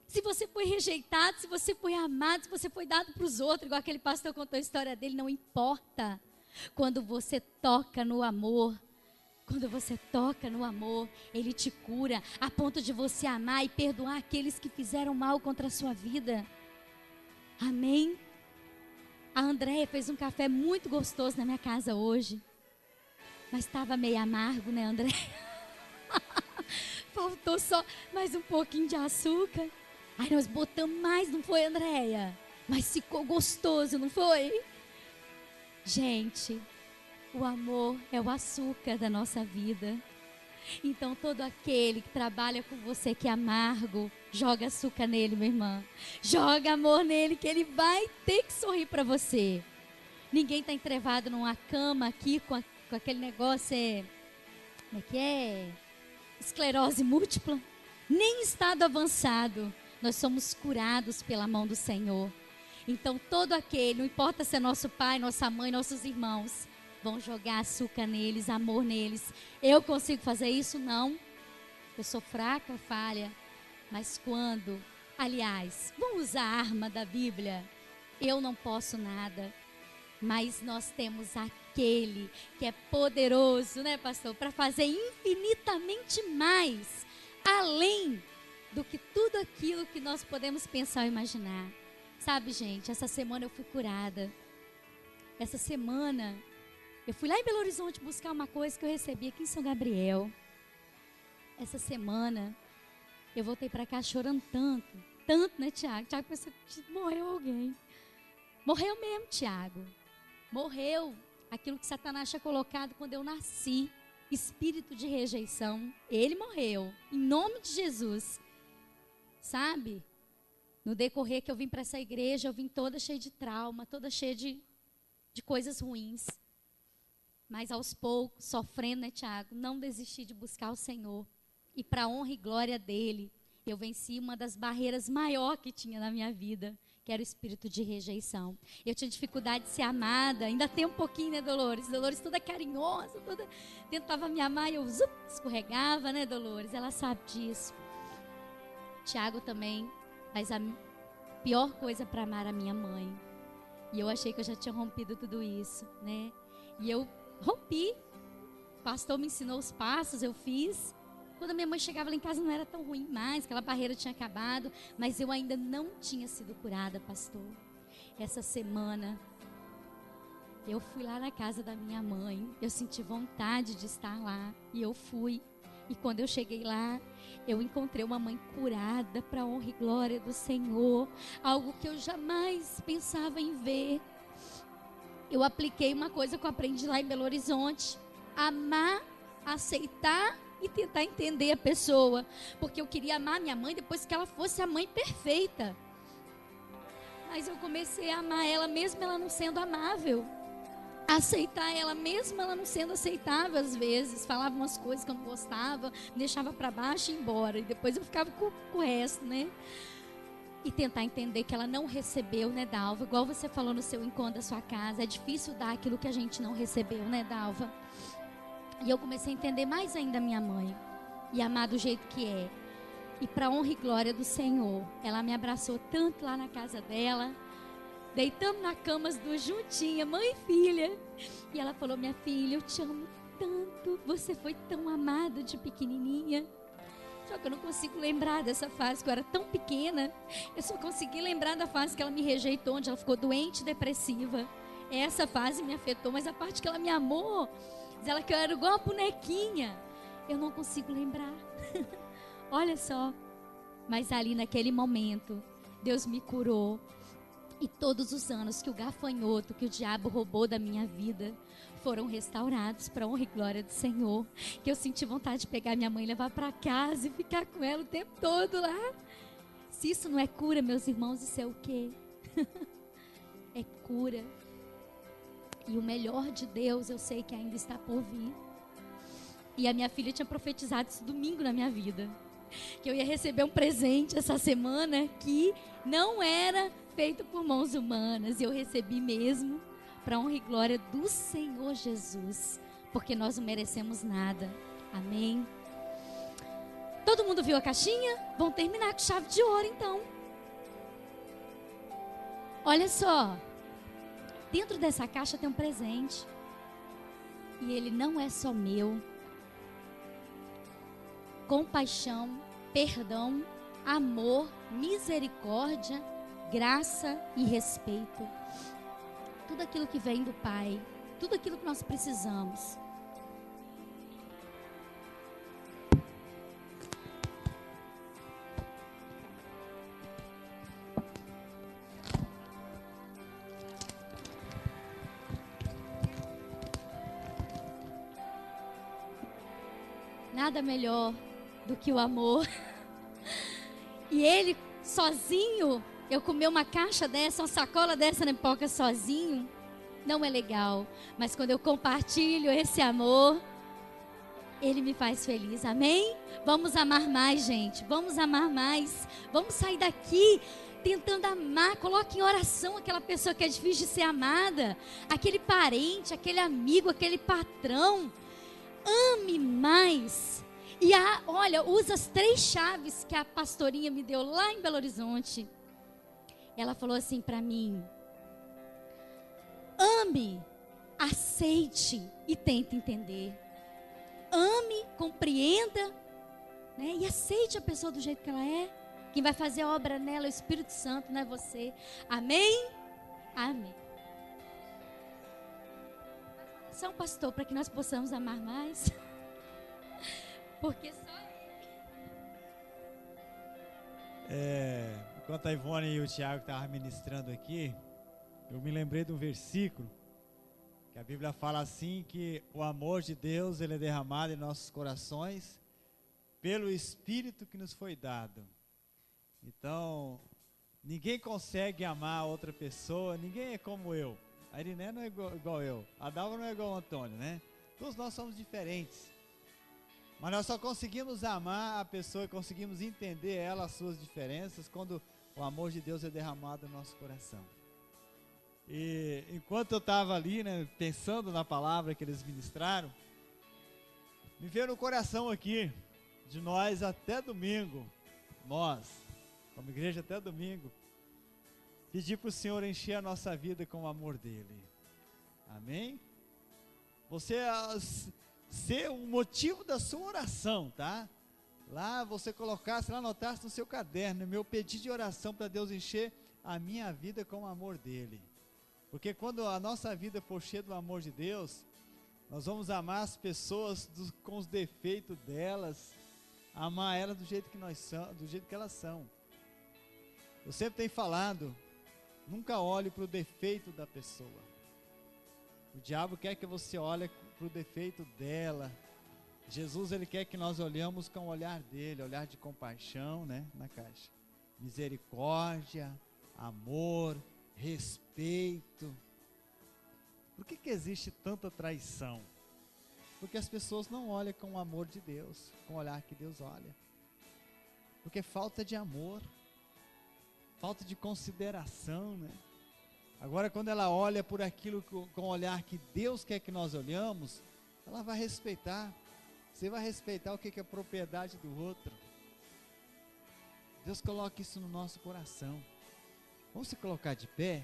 se você foi rejeitado, se você foi amado, se você foi dado para os outros, igual aquele pastor contou a história dele, não importa. Quando você toca no amor, quando você toca no amor, Ele te cura a ponto de você amar e perdoar aqueles que fizeram mal contra a sua vida. Amém? A Andréia fez um café muito gostoso na minha casa hoje. Mas estava meio amargo, né, Andréia? Faltou só mais um pouquinho de açúcar. Aí nós botamos mais, não foi, Andréia? Mas ficou gostoso, não foi? Gente, o amor é o açúcar da nossa vida. Então todo aquele que trabalha com você que é amargo, joga açúcar nele, minha irmã. Joga amor nele que ele vai ter que sorrir para você. Ninguém está entrevado numa cama aqui com aquele negócio, como é que é? Esclerose múltipla, nem em estado avançado, nós somos curados pela mão do Senhor. Então todo aquele, não importa se é nosso pai, nossa mãe, nossos irmãos, vão jogar açúcar neles, amor neles. Eu consigo fazer isso? Não. Eu sou fraca, falha. Mas quando, aliás, vamos usar a arma da Bíblia. Eu não posso nada. Mas nós temos aquele que é poderoso, né, pastor? Para fazer infinitamente mais, além do que tudo aquilo que nós podemos pensar ou imaginar. Sabe, gente, essa semana eu fui curada. Essa semana eu fui lá em Belo Horizonte buscar uma coisa que eu recebi aqui em São Gabriel. Essa semana eu voltei para cá chorando tanto, né, Tiago? Tiago pensou que morreu alguém. Morreu mesmo, Tiago. Morreu aquilo que Satanás tinha colocado quando eu nasci. Espírito de rejeição. Ele morreu, em nome de Jesus. Sabe? No decorrer que eu vim para essa igreja, eu vim toda cheia de trauma, toda cheia de coisas ruins. Mas aos poucos, sofrendo, né, Tiago? Não desisti de buscar o Senhor. E para a honra e glória dele, eu venci uma das barreiras maiores que tinha na minha vida, que era o espírito de rejeição. Eu tinha dificuldade de ser amada, ainda tem um pouquinho, né, Dolores? Dolores toda carinhosa, tentava me amar e eu escorregava, né, Dolores? Ela sabe disso. Tiago também, mas a pior coisa para amar a minha mãe. E eu achei que eu já tinha rompido tudo isso, né? E eu rompi. O pastor me ensinou os passos, eu fiz. Quando a minha mãe chegava lá em casa não era tão ruim mais, aquela barreira tinha acabado, mas eu ainda não tinha sido curada, pastor. Essa semana, eu fui lá na casa da minha mãe, eu senti vontade de estar lá, e eu fui. E quando eu cheguei lá, eu encontrei uma mãe curada para a honra e glória do Senhor, algo que eu jamais pensava em ver. Eu apliquei uma coisa que eu aprendi lá em Belo Horizonte: amar, aceitar e tentar entender a pessoa, porque eu queria amar minha mãe depois que ela fosse a mãe perfeita. Mas eu comecei a amar ela mesmo ela não sendo amável, aceitar ela mesmo ela não sendo aceitável. Às vezes falava umas coisas que eu não gostava, me deixava para baixo e ia embora, e depois eu ficava com o resto, né? E tentar entender que ela não recebeu, né, Dalva? Igual você falou no seu encontro da sua casa, é difícil dar aquilo que a gente não recebeu, né, Dalva? E eu comecei a entender mais ainda a minha mãe. E amar do jeito que é. E para honra e glória do Senhor, ela me abraçou tanto lá na casa dela. Deitamos na cama as duas juntinhas, mãe e filha. E ela falou: minha filha, eu te amo tanto. Você foi tão amada de pequenininha. Só que eu não consigo lembrar dessa fase, que eu era tão pequena. Eu só consegui lembrar da fase que ela me rejeitou, onde ela ficou doente e depressiva. Essa fase me afetou, mas a parte que ela me amou, diz ela que eu era igual uma bonequinha, eu não consigo lembrar. Olha só. Mas ali naquele momento, Deus me curou. E todos os anos que o gafanhoto, que o diabo roubou da minha vida, foram restaurados para a honra e glória do Senhor. Que eu senti vontade de pegar minha mãe, levar para casa e ficar com ela o tempo todo lá. Se isso não é cura, meus irmãos, isso é o quê? É cura. E o melhor de Deus eu sei que ainda está por vir. E a minha filha tinha profetizado isso domingo na minha vida, que eu ia receber um presente essa semana que não era feito por mãos humanas. E eu recebi mesmo, para a honra e glória do Senhor Jesus, porque nós não merecemos nada. Amém? Todo mundo viu a caixinha? Vamos terminar com chave de ouro então. Olha só. Dentro dessa caixa tem um presente. E ele não é só meu. Compaixão, perdão, amor, misericórdia, graça e respeito. Tudo aquilo que vem do Pai. Tudo aquilo que nós precisamos. Nada melhor do que o amor. E ele sozinho, eu comer uma caixa dessa, uma sacola dessa na pipoca sozinho, não é legal. Mas quando eu compartilho esse amor, Ele me faz feliz, amém? Vamos amar mais, gente, vamos amar mais. Vamos sair daqui tentando amar. Coloque em oração aquela pessoa que é difícil de ser amada, aquele parente, aquele amigo, aquele patrão. Ame mais. E olha, usa as 3 chaves que a pastorinha me deu lá em Belo Horizonte. Ela falou assim para mim: ame, aceite e tente entender. Ame, compreenda, né? E aceite a pessoa do jeito que ela é. Quem vai fazer a obra nela é o Espírito Santo, não é você. Amém? Amém. Só um pastor, para que nós possamos amar mais. Porque só enquanto a Ivone e o Tiago estavam ministrando aqui, eu me lembrei de um versículo que a Bíblia fala assim, que o amor de Deus, ele é derramado em nossos corações pelo Espírito que nos foi dado. Então, ninguém consegue amar outra pessoa, ninguém é como eu. A Iriné não é igual eu, a Dalva não é igual ao Antônio, né? Todos nós somos diferentes. Mas nós só conseguimos amar a pessoa, conseguimos entender ela, as suas diferenças, quando o amor de Deus é derramado no nosso coração. E enquanto eu estava ali, né, pensando na palavra que eles ministraram, me veio no coração aqui, de nós até domingo, nós, como igreja até domingo, pedir para o Senhor encher a nossa vida com o amor dEle. Amém? Você ser o motivo da sua oração, tá? Lá você colocasse, lá anotasse no seu caderno, meu pedido de oração para Deus encher a minha vida com o amor dEle. Porque quando a nossa vida for cheia do amor de Deus, nós vamos amar as pessoas com os defeitos delas, amar elas do jeito que nós somos, do jeito que elas são. Eu sempre tenho falado, nunca olhe para o defeito da pessoa. O diabo quer que você olhe para o defeito dela. Jesus, ele quer que nós olhamos com o olhar dele, olhar de compaixão, né, na caixa. Misericórdia, amor, respeito. Por que existe tanta traição? Porque as pessoas não olham com o amor de Deus, com o olhar que Deus olha. Porque falta de amor, falta de consideração, né? Agora, quando ela olha por aquilo com o olhar que Deus quer que nós olhamos, ela vai respeitar. Você vai respeitar o que é propriedade do outro. Deus coloca isso no nosso coração. Vamos se colocar de pé?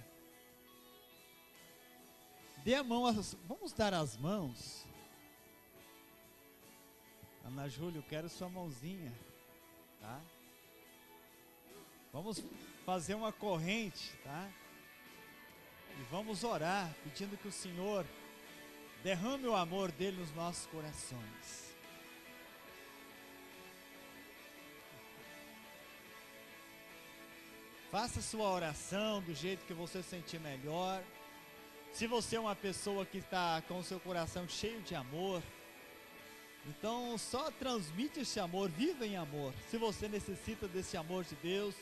Dê a mão, vamos dar as mãos. Ana Júlia, eu quero sua mãozinha, tá? Vamos fazer uma corrente, tá? E vamos orar, pedindo que o Senhor derrame o amor dele nos nossos corações. Faça sua oração do jeito que você sentir melhor. Se você é uma pessoa que está com o seu coração cheio de amor, então só transmite esse amor, viva em amor. Se você necessita desse amor de Deus,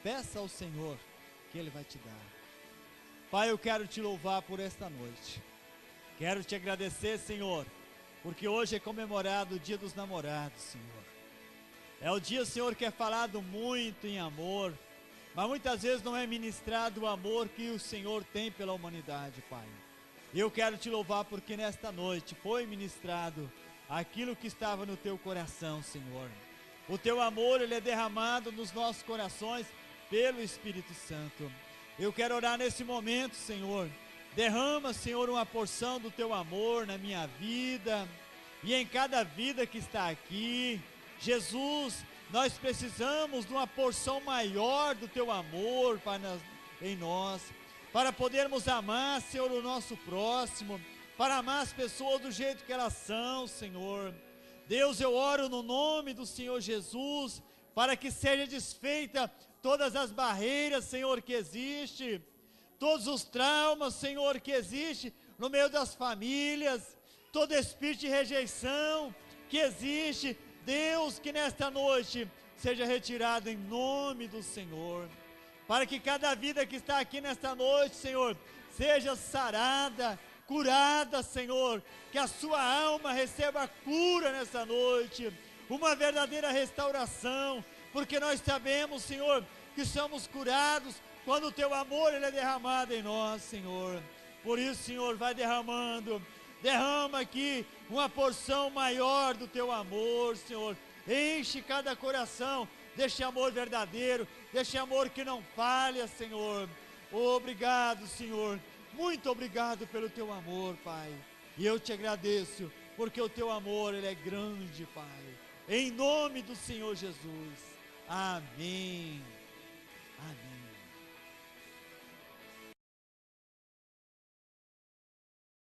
peça ao Senhor que Ele vai te dar. Pai, eu quero te louvar por esta noite. Quero te agradecer, Senhor, porque hoje é comemorado o Dia dos Namorados, Senhor. É o dia, Senhor, que é falado muito em amor, mas muitas vezes não é ministrado o amor que o Senhor tem pela humanidade, Pai. Eu quero te louvar porque nesta noite foi ministrado aquilo que estava no teu coração, Senhor. O teu amor, ele é derramado nos nossos corações pelo Espírito Santo. Eu quero orar nesse momento, Senhor. Derrama, Senhor, uma porção do teu amor na minha vida e em cada vida que está aqui. Jesus, nós precisamos de uma porção maior do teu amor em nós, para podermos amar, Senhor, o nosso próximo, para amar as pessoas do jeito que elas são, Senhor. Deus, eu oro no nome do Senhor Jesus, para que seja desfeita todas as barreiras, Senhor, que existe, todos os traumas, Senhor, que existe no meio das famílias, todo espírito de rejeição que existe, Deus, que nesta noite seja retirado em nome do Senhor, para que cada vida que está aqui nesta noite, Senhor, seja sarada, curada, Senhor, que a sua alma receba cura nessa noite, uma verdadeira restauração, porque nós sabemos, Senhor, que somos curados quando o teu amor ele é derramado em nós, Senhor. Por isso, Senhor, vai derramando, derrama aqui uma porção maior do teu amor, Senhor. Enche cada coração deste amor verdadeiro, deste amor que não falha, Senhor. Obrigado, Senhor. Muito obrigado pelo teu amor, Pai. E eu te agradeço, porque o teu amor ele é grande, Pai. Em nome do Senhor Jesus. Amém. Amém.